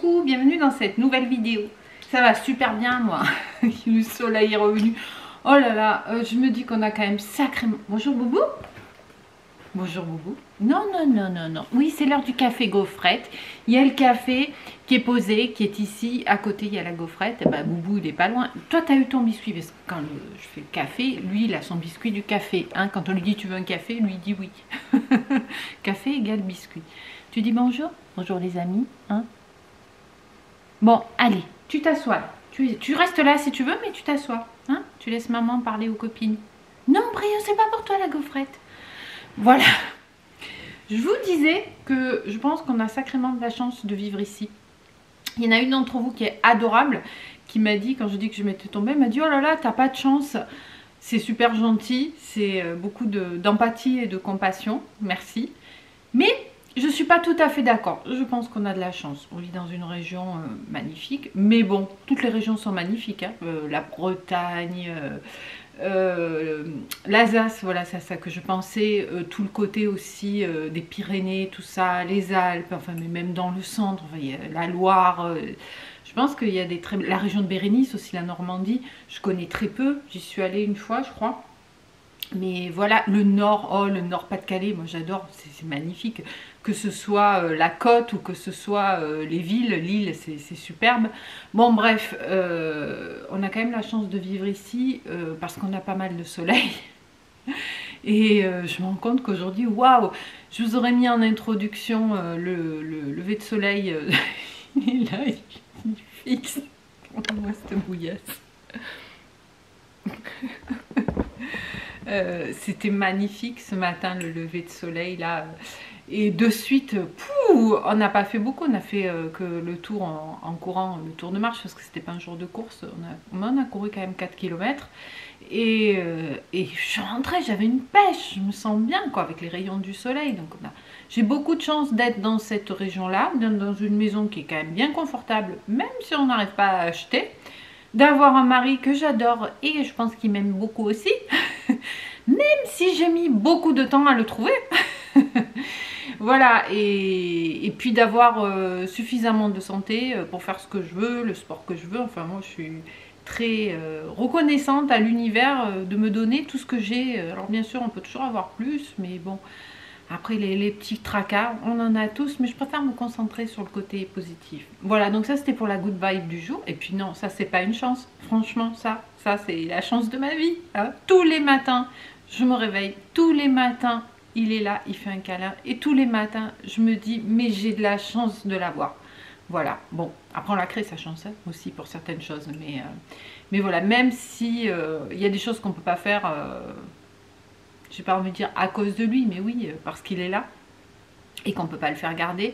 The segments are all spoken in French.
Coucou, bienvenue dans cette nouvelle vidéo. Ça va super bien moi, le soleil est revenu. Oh là là, je me dis qu'on a quand même sacrément... Bonjour Boubou. Bonjour Boubou. Non, non, non, non, non. Oui, c'est l'heure du café gaufrette. Il y a le café qui est posé, qui est ici. À côté, il y a la gaufrette. Et bah, Boubou, il est pas loin. Toi, tu as eu ton biscuit. Parce que quand je fais le café, lui, il a son biscuit du café. Hein, quand on lui dit tu veux un café, lui, il dit oui. Café égale biscuit. Tu dis bonjour. Bonjour les amis. Hein. Bon, allez, tu t'assois. Tu restes là si tu veux, mais tu t'assois. Hein, tu laisses maman parler aux copines. Non, Brio, c'est pas pour toi la gaufrette. Voilà. Je vous disais que je pense qu'on a sacrément de la chance de vivre ici. Il y en a une d'entre vous qui est adorable, qui m'a dit, quand je dis que je m'étais tombée, elle m'a dit « Oh là là, t'as pas de chance, c'est super gentil, c'est beaucoup d'empathie et de compassion, merci. » Mais je ne suis pas tout à fait d'accord. Je pense qu'on a de la chance. On vit dans une région magnifique, mais bon, toutes les régions sont magnifiques. Hein. La Bretagne... l'Alsace, voilà, c'est à ça que je pensais, tout le côté aussi des Pyrénées, tout ça, les Alpes, enfin mais même dans le centre, enfin, il y a la Loire, je pense qu'il y a des très... La région de Bérénice aussi, la Normandie, je connais très peu, j'y suis allée une fois je crois. Mais voilà, le nord, oh le nord Pas-de-Calais, moi j'adore, c'est magnifique. Que ce soit la côte ou que ce soit les villes, l'île, c'est superbe. Bon bref, on a quand même la chance de vivre ici parce qu'on a pas mal de soleil. Et je me rends compte qu'aujourd'hui, waouh, je vous aurais mis en introduction le lever de soleil. Il est là, il fixe. Moi cette bouillasse. C'était magnifique ce matin, le lever de soleil là. Et de suite, on n'a pas fait beaucoup, on a fait que le tour en courant, le tour de marche, parce que c'était pas un jour de course. On a couru quand même 4 km. Et je suis rentrée, j'avais une pêche, je me sens bien quoi, avec les rayons du soleil. Donc j'ai beaucoup de chance d'être dans cette région-là, dans une maison qui est quand même bien confortable, même si on n'arrive pas à acheter. D'avoir un mari que j'adore et je pense qu'il m'aime beaucoup aussi, même si j'ai mis beaucoup de temps à le trouver. Voilà, et puis d'avoir suffisamment de santé pour faire ce que je veux, le sport que je veux. Enfin, moi, je suis très reconnaissante à l'univers de me donner tout ce que j'ai. Alors, bien sûr, on peut toujours avoir plus, mais bon... Après les petits tracas, on en a tous, mais je préfère me concentrer sur le côté positif. Voilà, donc ça c'était pour la good vibe du jour. Et puis non, ça c'est pas une chance. Franchement, ça c'est la chance de ma vie. Hein. Tous les matins, je me réveille. Tous les matins, il est là, il fait un câlin. Et tous les matins, je me dis, mais j'ai de la chance de l'avoir. Voilà, bon, après on la crée sa chance hein, aussi pour certaines choses. Mais voilà, même si il y a des choses qu'on ne peut pas faire... j'ai pas envie de dire à cause de lui, mais oui, parce qu'il est là et qu'on ne peut pas le faire garder.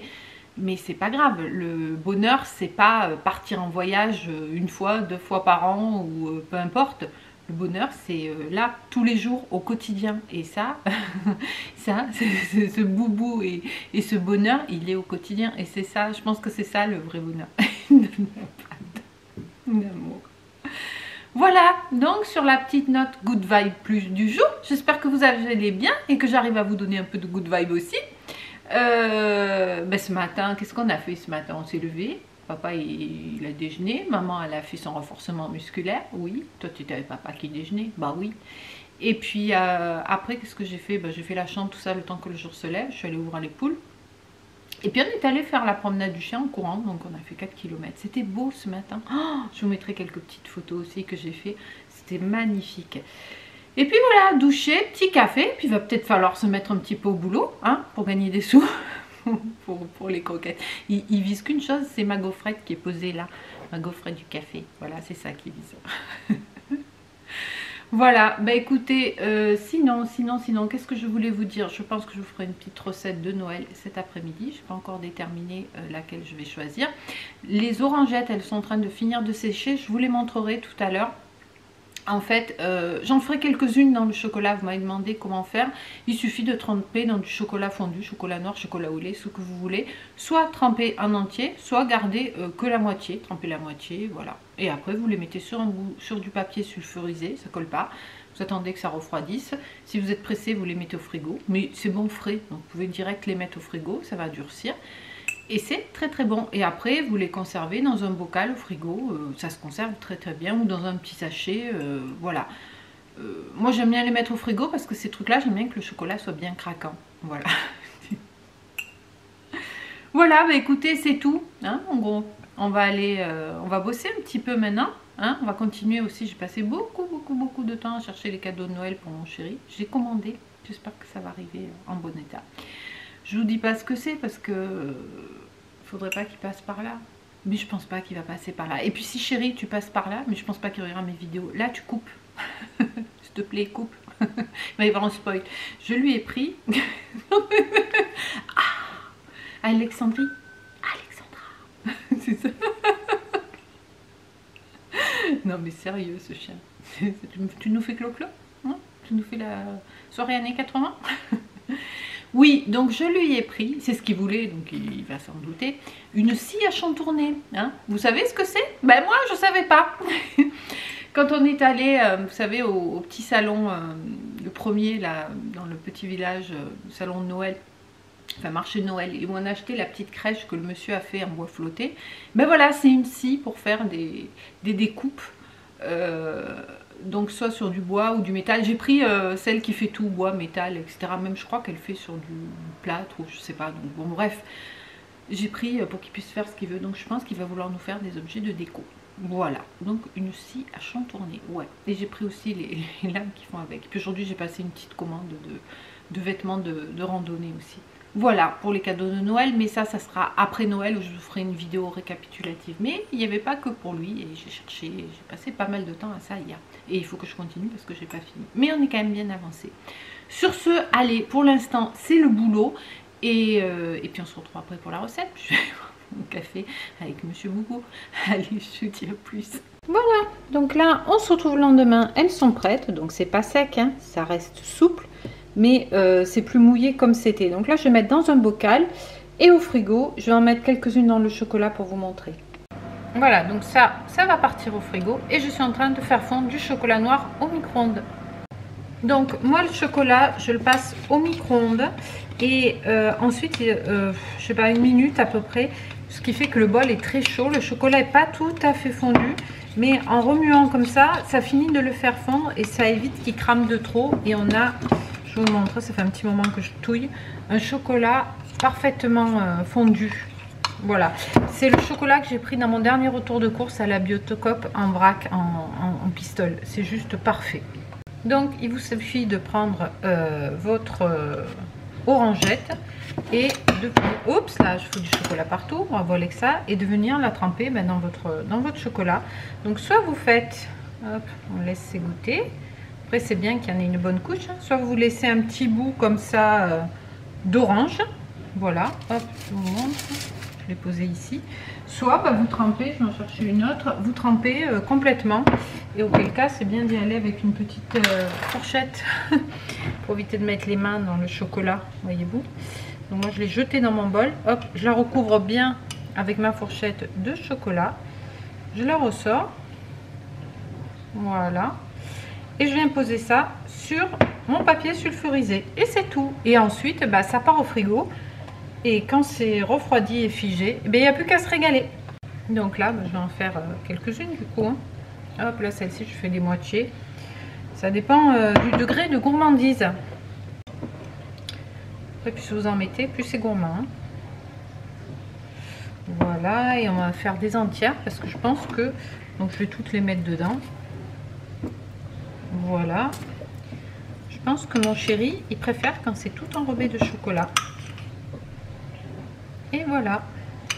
Mais c'est pas grave, le bonheur, c'est pas partir en voyage une fois, 2 fois par an ou peu importe. Le bonheur, c'est là, tous les jours, au quotidien. Et ça, ce boubou et ce bonheur, il est au quotidien. Et c'est ça, je pense que c'est ça le vrai bonheur. D'amour. Voilà, donc sur la petite note good vibe plus du jour, j'espère que vous allez bien et que j'arrive à vous donner un peu de good vibe aussi. Ce matin, qu'est-ce qu'on a fait ce matin? On s'est levé, papa il a déjeuné, maman elle a fait son renforcement musculaire, oui. Toi tu étais avec papa qui déjeunait, bah oui. Et puis après qu'est-ce que j'ai fait? J'ai fait la chambre, tout ça le temps que le jour se lève, je suis allée ouvrir les poules. Et puis on est allé faire la promenade du chien en courant, donc on a fait 4 km. C'était beau ce matin. Oh, je vous mettrai quelques petites photos aussi que j'ai fait. C'était magnifique. Et puis voilà, doucher, petit café. Puis il va peut-être falloir se mettre un petit peu au boulot, hein, pour gagner des sous. pour les croquettes. Il vise qu'une chose, c'est ma gaufrette qui est posée là. Ma gaufrette du café. Voilà, c'est ça qui vise. Voilà, bah écoutez, sinon, qu'est-ce que je voulais vous dire? Je pense que je vous ferai une petite recette de Noël cet après-midi. Je n'ai pas encore déterminé laquelle je vais choisir. Les orangettes, elles sont en train de finir de sécher. Je vous les montrerai tout à l'heure. En fait, j'en ferai quelques-unes dans le chocolat. Vous m'avez demandé comment faire. Il suffit de tremper dans du chocolat fondu, chocolat noir, chocolat au lait, ce que vous voulez. Soit tremper en entier, soit garder que la moitié. Tremper la moitié, voilà. Et après, vous les mettez sur du papier sulfurisé, ça colle pas. Vous attendez que ça refroidisse. Si vous êtes pressé, vous les mettez au frigo. Mais c'est bon frais, donc vous pouvez direct les mettre au frigo, ça va durcir. Et c'est très très bon. Et après, vous les conservez dans un bocal au frigo. Ça se conserve très très bien. Ou dans un petit sachet. Voilà. Moi, j'aime bien les mettre au frigo parce que ces trucs-là, j'aime bien que le chocolat soit bien craquant. Voilà. Voilà, bah écoutez, c'est tout. Hein, en gros, on va aller... on va bosser un petit peu maintenant. Hein, on va continuer aussi. J'ai passé beaucoup de temps à chercher les cadeaux de Noël pour mon chéri. J'ai commandé. J'espère que ça va arriver en bon état. Je vous dis pas ce que c'est parce que faudrait pas qu'il passe par là. Mais je pense pas qu'il va passer par là. Et puis si chéri, tu passes par là, mais je pense pas qu'il regarde mes vidéos. Là, tu coupes. S'il te plaît, coupe. Il va y avoir un spoil. Je lui ai pris. Alexandrie. Alexandra. C'est ça. Non mais sérieux ce chien. Tu nous fais clo-clo, hein? Tu nous fais la soirée années 80. Oui, donc je lui ai pris, c'est ce qu'il voulait, donc il va s'en douter, une scie à chantourner. Hein? Vous savez ce que c'est? Ben moi je savais pas. Quand on est allé, vous savez, au petit salon, le premier là, dans le petit village, salon de Noël, enfin marché de Noël, et où on a acheté la petite crèche que le monsieur a fait en bois flotté. Ben voilà, c'est une scie pour faire des découpes. Donc soit sur du bois ou du métal. J'ai pris celle qui fait tout, bois, métal, etc. Même je crois qu'elle fait sur du plâtre ou je sais pas. Donc bon bref, j'ai pris pour qu'il puisse faire ce qu'il veut. Donc je pense qu'il va vouloir nous faire des objets de déco. Voilà, donc une scie à chantourner. Ouais, et j'ai pris aussi les lames qui font avec. Puis aujourd'hui j'ai passé une petite commande de vêtements de randonnée aussi. Voilà pour les cadeaux de Noël, mais ça sera après Noël où je vous ferai une vidéo récapitulative. Mais il n'y avait pas que pour lui et j'ai cherché, j'ai passé pas mal de temps à ça hier. Et il faut que je continue parce que j'ai pas fini. Mais on est quand même bien avancé. Sur ce, allez, pour l'instant c'est le boulot. Et puis on se retrouve après pour la recette. Je vais boire mon café avec Monsieur Boubou. Allez, je vous dis à plus. Voilà, donc là on se retrouve le lendemain. Elles sont prêtes, donc c'est pas sec, hein, ça reste souple. Mais c'est plus mouillé comme c'était. Donc là je vais mettre dans un bocal et au frigo. Je vais en mettre quelques-unes dans le chocolat pour vous montrer. Voilà, donc ça va partir au frigo. Et je suis en train de faire fondre du chocolat noir au micro-ondes. Donc moi le chocolat je le passe au micro-ondes. Et ensuite je sais pas, 1 minute à peu près. Ce qui fait que le bol est très chaud. Le chocolat n'est pas tout à fait fondu. Mais en remuant comme ça finit de le faire fondre. Et ça évite qu'il crame de trop. Et on a... Je vous montre, ça fait un petit moment que je touille. Un chocolat parfaitement fondu. Voilà. C'est le chocolat que j'ai pris dans mon dernier retour de course à la Biotocop en vrac, en pistole. C'est juste parfait. Donc, il vous suffit de prendre votre orangette et de... Oups, là, je fous du chocolat partout. On va voler que ça. Et de venir la tremper dans votre chocolat. Donc, soit vous faites... Hop, on laisse s'égoutter. Après, c'est bien qu'il y en ait une bonne couche. Soit vous laissez un petit bout comme ça d'orange. Voilà. Hop, je vous montre. Je l'ai posé ici. Soit vous trempez, je vais en chercher une autre. Vous trempez complètement. Et auquel cas, c'est bien d'y aller avec une petite fourchette. Pour éviter de mettre les mains dans le chocolat. Voyez-vous. Donc moi, je l'ai jeté dans mon bol. Hop, je la recouvre bien avec ma fourchette de chocolat. Je la ressors. Voilà. Et je viens poser ça sur mon papier sulfurisé. Et c'est tout. Et ensuite, ça part au frigo. Et quand c'est refroidi et figé, il n'y a plus qu'à se régaler. Donc là, je vais en faire quelques-unes du coup. Hein. Hop, là, celle-ci, je fais des moitiés. Ça dépend du degré de gourmandise. Après, plus vous en mettez, plus c'est gourmand. Hein. Voilà, et on va faire des entières parce que je pense que... Donc, je vais toutes les mettre dedans. Voilà, je pense que mon chéri il préfère quand c'est tout enrobé de chocolat. Et voilà,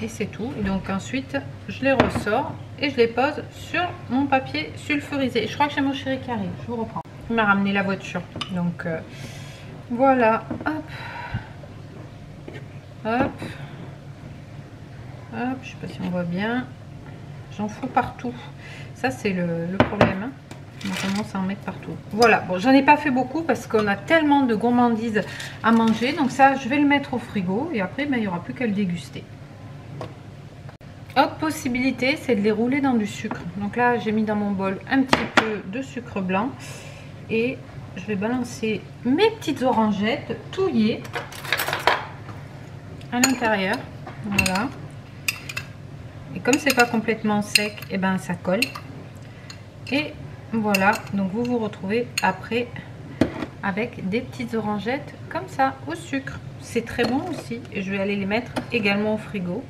et c'est tout. Et donc ensuite je les ressors et je les pose sur mon papier sulfurisé. Je crois que j'ai mon chéri qui arrive, je vous reprends. Il m'a ramené la voiture, donc voilà. Hop, hop, hop, je sais pas si on voit bien. J'en fous partout, ça c'est le problème, hein. On commence à en mettre partout. Voilà, bon, j'en ai pas fait beaucoup parce qu'on a tellement de gourmandises à manger. Donc ça, je vais le mettre au frigo et après, il n'y aura plus qu'à le déguster. Autre possibilité, c'est de les rouler dans du sucre. Donc là, j'ai mis dans mon bol un petit peu de sucre blanc et je vais balancer mes petites orangettes touillées à l'intérieur. Voilà. Et comme c'est pas complètement sec, et ben ça colle. Et voilà, donc vous vous retrouvez après avec des petites orangettes comme ça au sucre. C'est très bon aussi. Et je vais aller les mettre également au frigo.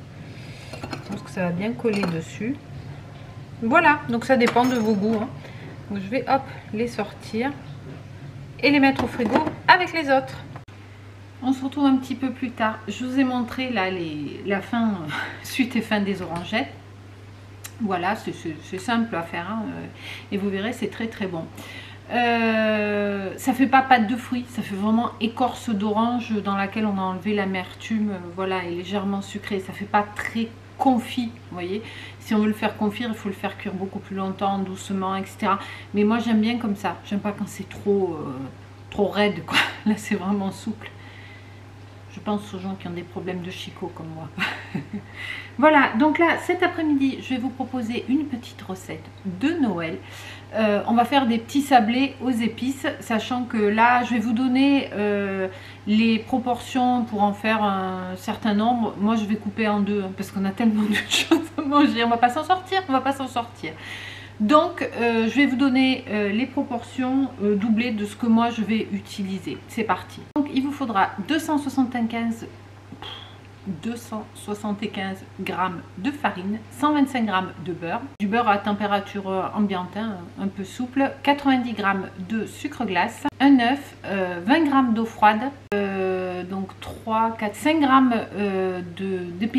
Je pense que ça va bien coller dessus. Voilà, donc ça dépend de vos goûts, hein. Donc je vais hop les sortir et les mettre au frigo avec les autres. On se retrouve un petit peu plus tard. Je vous ai montré là la fin, suite et fin des orangettes. Voilà, c'est simple à faire, hein, et vous verrez, c'est très très bon. Ça fait pas pâte de fruits, ça fait vraiment écorce d'orange dans laquelle on a enlevé l'amertume, voilà, et légèrement sucré. Ça fait pas très confit, vous voyez. Si on veut le faire confire, il faut le faire cuire beaucoup plus longtemps, doucement, etc. Mais moi j'aime bien comme ça. J'aime pas quand c'est trop raide, quoi. Là c'est vraiment souple. Je pense aux gens qui ont des problèmes de chicot comme moi. Voilà, donc là, cet après-midi, je vais vous proposer une petite recette de Noël. On va faire des petits sablés aux épices, sachant que là, je vais vous donner les proportions pour en faire un certain nombre. Moi, je vais couper en deux, hein, parce qu'on a tellement de choses à manger. On va pas s'en sortir, on va pas s'en sortir. Donc, je vais vous donner les proportions doublées de ce que moi je vais utiliser. C'est parti. Donc, il vous faudra 275 g de farine, 125 g de beurre, du beurre à température ambiante, hein, un peu souple, 90 g de sucre glace, un œuf, 20 g d'eau froide, donc 3, 4, 5 g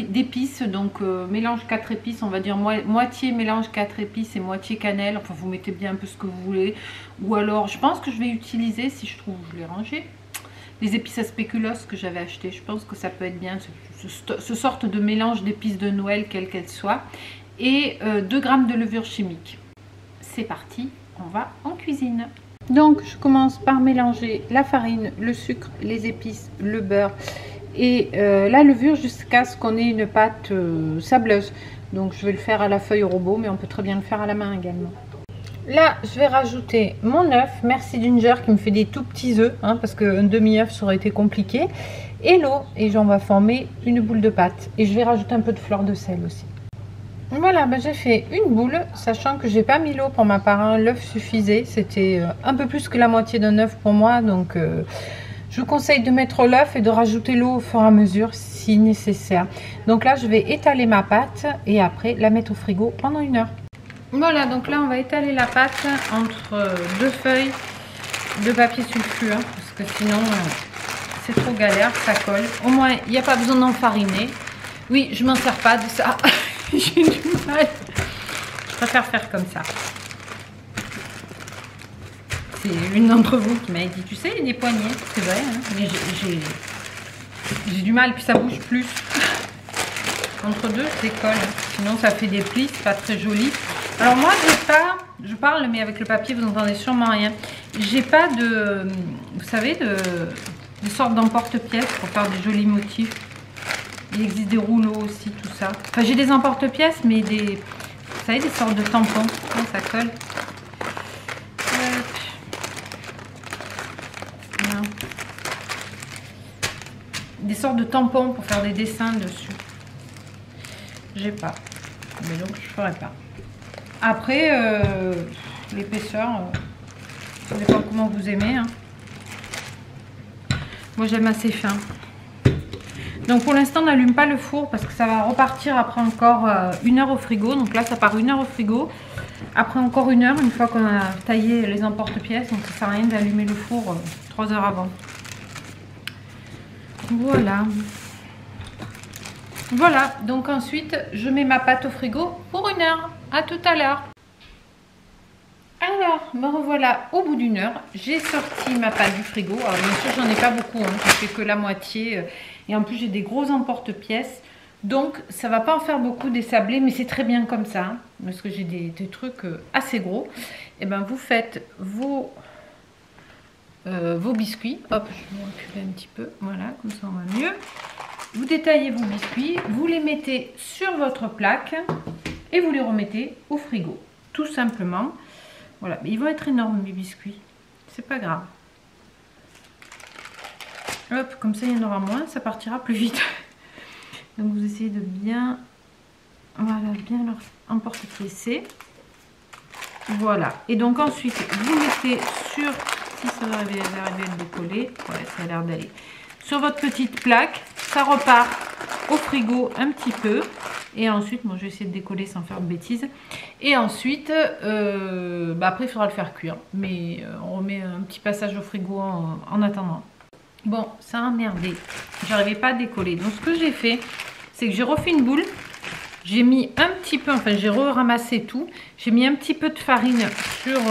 d'épices, donc mélange 4 épices, on va dire moitié mélange 4 épices et moitié cannelle, enfin vous mettez bien un peu ce que vous voulez, ou alors je pense que je vais utiliser, si je trouve, je l'ai rangé, les épices à spéculoos que j'avais acheté. Je pense que ça peut être bien, ce sorte de mélange d'épices de Noël, quelle qu'elle soit, et 2 g de levure chimique. C'est parti, on va en cuisine. Donc je commence par mélanger la farine, le sucre, les épices, le beurre et la levure jusqu'à ce qu'on ait une pâte sableuse. Donc je vais le faire à la feuille au robot, mais on peut très bien le faire à la main également. Là, je vais rajouter mon œuf. Merci Ginger qui me fait des tout petits œufs, hein, parce qu'un demi-œuf ça aurait été compliqué. Et l'eau, et j'en vais former une boule de pâte. Et je vais rajouter un peu de fleur de sel aussi. Voilà, ben j'ai fait une boule, sachant que j'ai pas mis l'eau pour ma part, hein. L'œuf suffisait, c'était un peu plus que la moitié d'un œuf pour moi, donc je vous conseille de mettre l'œuf et de rajouter l'eau au fur et à mesure si nécessaire. Donc là, je vais étaler ma pâte et après la mettre au frigo pendant 1 heure. Voilà, donc là on va étaler la pâte entre 2 feuilles de papier sulfure, hein, parce que sinon c'est trop galère, ça colle. Au moins il n'y a pas besoin d'enfariner. Oui, je m'en sers pas de ça. J'ai du mal. Je préfère faire comme ça. C'est l'une d'entre vous qui m'a dit, tu sais, il y a des poignées, c'est vrai, hein, mais j'ai du mal, puis ça bouge plus. Entre deux, c'est colle. Sinon, ça fait des plis, c'est pas très joli. Alors moi, je parle, mais avec le papier, vous n'entendez sûrement rien. J'ai pas de, vous savez, de sorte d'emporte-pièces pour faire des jolis motifs. Il existe des rouleaux aussi, tout ça. Enfin, j'ai des emporte-pièces, mais des, vous savez, des sortes de tampons. Oh, ça colle. Voilà. Des sortes de tampons pour faire des dessins dessus. J'ai pas, mais donc je ferai pas. Après, l'épaisseur, ça dépend comment vous aimez, hein. Moi j'aime assez fin. Donc pour l'instant, on n'allume pas le four parce que ça va repartir après encore 1 heure au frigo. Donc là, ça part 1 heure au frigo. Après encore 1 heure, une fois qu'on a taillé les emporte-pièces. Donc ça sert à rien d'allumer le four 3 heures avant. Voilà. Voilà, donc ensuite, je mets ma pâte au frigo pour 1 heure. À tout à l'heure. Alors, me revoilà au bout d'1 heure. J'ai sorti ma pâte du frigo. Alors bien sûr, j'en ai pas beaucoup, hein. Je fais que la moitié. Et en plus, j'ai des gros emporte-pièces. Donc, ça va pas en faire beaucoup des sablés, mais c'est très bien comme ça, hein, parce que j'ai des trucs assez gros. Et ben, vous faites vos biscuits. Hop, je vais reculer un petit peu. Voilà, comme ça, on va mieux. Vous détaillez vos biscuits, vous les mettez sur votre plaque et vous les remettez au frigo, tout simplement. Voilà, mais ils vont être énormes mes biscuits, c'est pas grave. Hop, comme ça il y en aura moins, ça partira plus vite. Donc vous essayez de bien, voilà, bien leur emporte-piécer. Voilà. Et donc ensuite, vous mettez sur, si ça va arriver à le décoller, ouais, ça a l'air d'aller. Sur votre petite plaque, ça repart au frigo un petit peu. Et ensuite, moi je vais essayer de décoller sans faire de bêtises. Et ensuite, après il faudra le faire cuire. Mais on remet un petit passage au frigo en attendant. Bon, ça a merdé. J'arrivais pas à décoller. Donc ce que j'ai fait, c'est que j'ai refait une boule. J'ai mis un petit peu, enfin j'ai ramassé tout. J'ai mis un petit peu de farine sur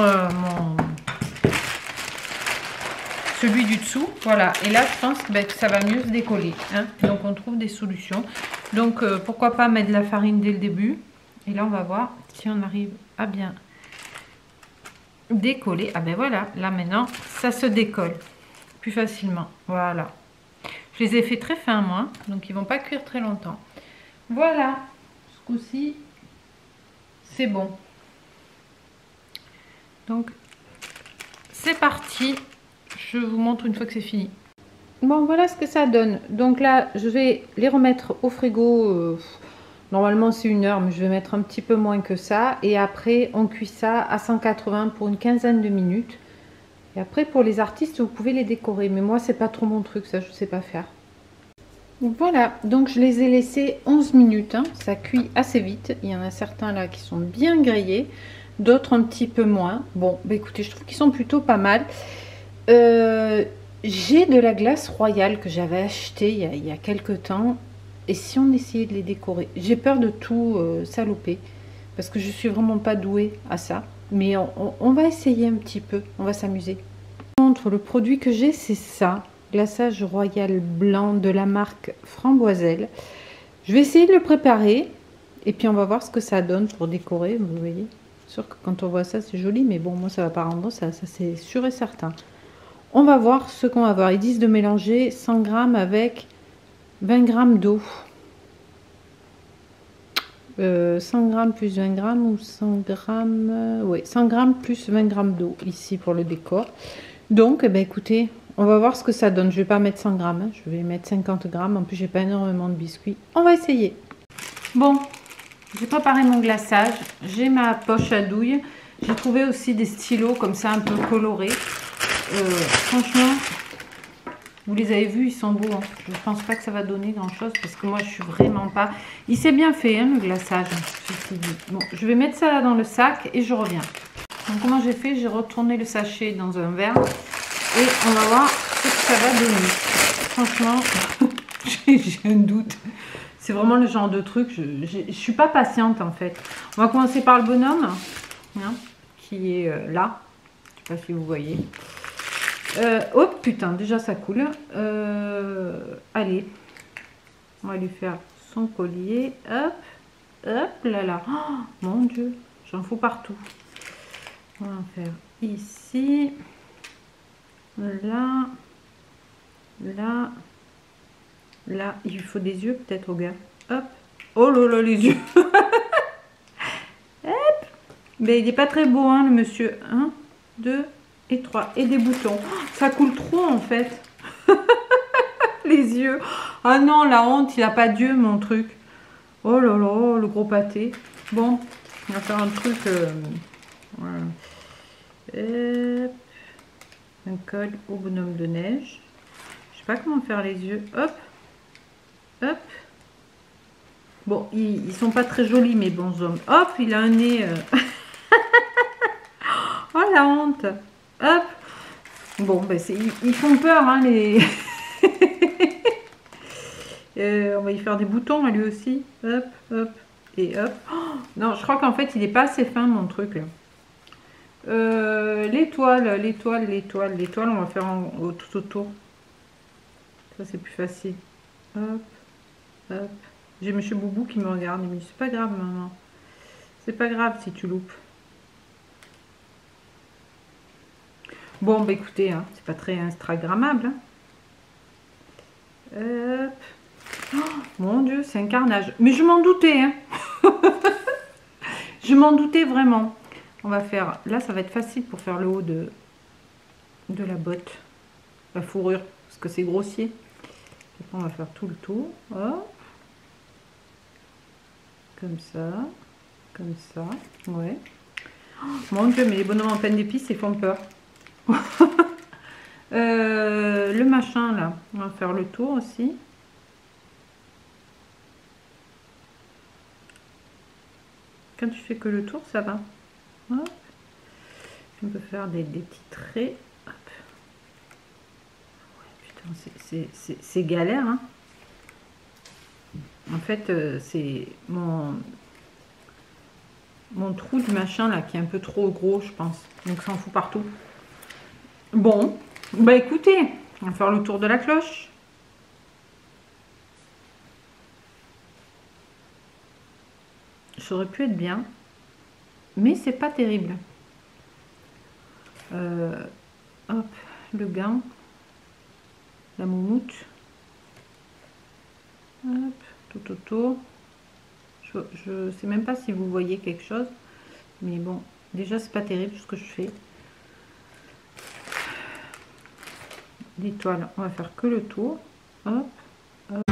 celui du dessous. Voilà. Et là, je pense que ça va mieux se décoller. Hein. Donc on trouve des solutions. Donc pourquoi pas mettre de la farine dès le début. Et là, on va voir si on arrive à bien décoller. Ah ben voilà, là maintenant, ça se décolle plus facilement. Voilà. Je les ai fait très fins, moi. Donc ils vont pas cuire très longtemps. Voilà. Ce coup-ci, c'est bon. Donc, c'est parti. Je vous montre une fois que c'est fini. Bon, voilà ce que ça donne. Donc là, je vais les remettre au frigo. Normalement, c'est 1 heure, mais je vais mettre un petit peu moins que ça. Et après, on cuit ça à 180 pour une quinzaine de minutes. Et après, pour les artistes, vous pouvez les décorer. Mais moi, c'est pas trop mon truc, ça, je sais pas faire. Voilà, donc je les ai laissés 11 minutes, hein. Ça cuit assez vite. Il y en a certains là qui sont bien grillés, d'autres un petit peu moins. Bon, bah écoutez, je trouve qu'ils sont plutôt pas mal. J'ai de la glace royale que j'avais achetée il y a quelques temps. Et si on essayait de les décorer? J'ai peur de tout saloper, parce que je suis vraiment pas douée à ça. Mais on va essayer un petit peu, on va s'amuser. Le produit que j'ai, c'est ça. Glaçage royal blanc de la marque Framboiselle. Je vais essayer de le préparer et puis on va voir ce que ça donne pour décorer. Vous voyez, sûr que quand on voit ça, c'est joli, mais bon, moi ça va pas rendre ça, c'est sûr et certain. On va voir ce qu'on va voir. Ils disent de mélanger 100 g avec 20 g d'eau. 100 g plus 20 g ou 100 g, oui, 100 g plus 20 g d'eau ici pour le décor. Donc, eh ben, écoutez, on va voir ce que ça donne. Je vais pas mettre 100 g, hein. Je vais mettre 50 g. En plus, j'ai pas énormément de biscuits. On va essayer. Bon, j'ai préparé mon glaçage. J'ai ma poche à douille. J'ai trouvé aussi des stylos comme ça, un peu colorés. Franchement, vous les avez vus, ils sont beaux. Hein. Je ne pense pas que ça va donner grand-chose parce que moi, je suis vraiment pas... Il s'est bien fait, hein, le glaçage. Bon, je vais mettre ça là dans le sac et je reviens. Donc, comment j'ai fait? J'ai retourné le sachet dans un verre. Et on va voir ce que ça va donner. Franchement, j'ai un doute. C'est vraiment le genre de truc. Je suis pas patiente en fait. On va commencer par le bonhomme. Hein, qui est là. Je sais pas si vous voyez. Oh putain, déjà ça coule. Allez. On va lui faire son collier. Hop. Hop là là. Oh, mon Dieu. J'en fous partout. On va en faire ici. Là, là, là, il lui faut des yeux peut-être au gars. Hop, oh là là, les yeux. Hop, mais il n'est pas très beau, hein, le monsieur. 1, 2 et 3. Et des boutons. Oh, ça coule trop en fait. Les yeux. Ah non, la honte, il n'a pas d'yeux, mon truc. Oh là là, le gros pâté. Bon, on va faire un truc. Voilà. Hop. Un col au bonhomme de neige. Je sais pas comment faire les yeux. Hop, hop. Bon, ils sont pas très jolis mes bons hommes. Hop, il a un nez. Oh la honte. Hop. Bon, ben ils font peur, hein, les. On va y faire des boutons à lui aussi. Hop, hop et hop. Oh, non, je crois qu'en fait il est pas assez fin mon truc là. L'étoile, on va faire tout autour. Ça c'est plus facile. Hop, hop. J'ai monsieur Boubou qui me regarde. Il me dit c'est pas grave maman. C'est pas grave si tu loupes. Bon bah écoutez, hein, c'est pas très instagrammable. Hein. Hop. Oh, mon Dieu, c'est un carnage. Mais je m'en doutais. Hein. Je m'en doutais vraiment. On va faire, là ça va être facile pour faire le haut de la botte, la fourrure, parce que c'est grossier. Et on va faire tout le tour. Hop, Comme ça, ouais. Oh, mon Dieu, mais les bonhommes en pleine d'épices, ils font peur. Le machin là, on va faire le tour aussi. Quand tu fais que le tour, ça va. Hop. On peut faire des petits traits. Hop. Ouais, putain, c'est galère, hein. En fait, c'est mon trou du machin là qui est un peu trop gros, je pense. Donc ça en fout partout. Bon, bah écoutez, on va faire le tour de la cloche. Ça aurait pu être bien, mais c'est pas terrible. Hop, le gant, la moumoute. Hop, tout autour. Je sais même pas si vous voyez quelque chose, mais bon, déjà c'est pas terrible ce que je fais. L'étoile, on va faire que le tour. Hop, hop.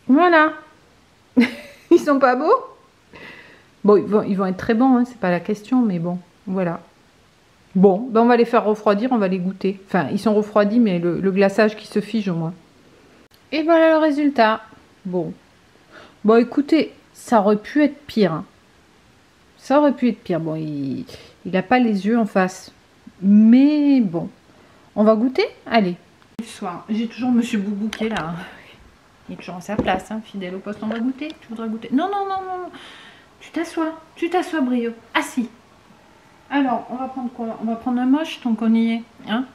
Voilà. Ils sont pas beaux? Bon, ils vont être très bons, hein, c'est pas la question, mais bon, voilà. Bon, ben on va les faire refroidir, on va les goûter. Enfin, ils sont refroidis, mais le glaçage qui se fige au moins. Et voilà le résultat. Bon. Bon, écoutez, ça aurait pu être pire. Hein. Ça aurait pu être pire. Bon, il n'a pas les yeux en face. Mais bon, on va goûter? Allez. Le soir, j'ai toujours Monsieur Boubou qui est là. Hein. Il est toujours à sa place, hein, fidèle au poste. On va goûter? Tu voudrais goûter? Non, non, non, non. Tu t'assois, Brio. Assis. Alors, on va prendre quoi? On va prendre un moche tant qu'on y est. Hein?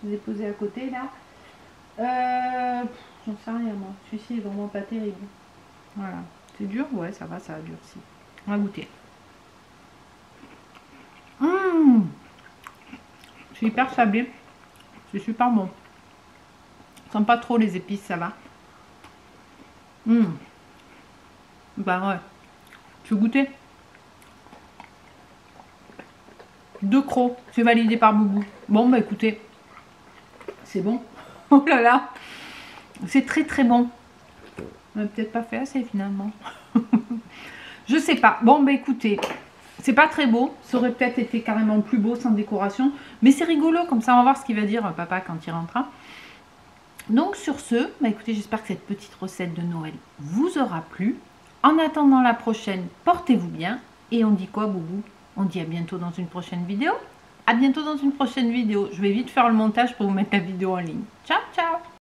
Je vous ai posé à côté, là. J'en sais rien, moi. Celui-ci est vraiment pas terrible. Voilà. C'est dur? Ouais, ça va, ça a durci. On va goûter. C'est hyper sablé. C'est super bon. Ça sent pas trop les épices, ça va. Bah ouais. Tu veux goûter? 2 crocs. C'est validé par Boubou. Bon, bah écoutez. C'est bon. Oh là là. C'est très très bon. On n'a peut-être pas fait assez finalement. Je sais pas. Bon, bah écoutez. C'est pas très beau. Ça aurait peut-être été carrément plus beau sans décoration. Mais c'est rigolo. Comme ça, on va voir ce qu'il va dire papa quand il rentrera. Donc sur ce, bah écoutez, j'espère que cette petite recette de Noël vous aura plu. En attendant la prochaine, portez-vous bien. Et on dit quoi, Boubou? On dit à bientôt dans une prochaine vidéo. À bientôt dans une prochaine vidéo. Je vais vite faire le montage pour vous mettre la vidéo en ligne. Ciao, ciao!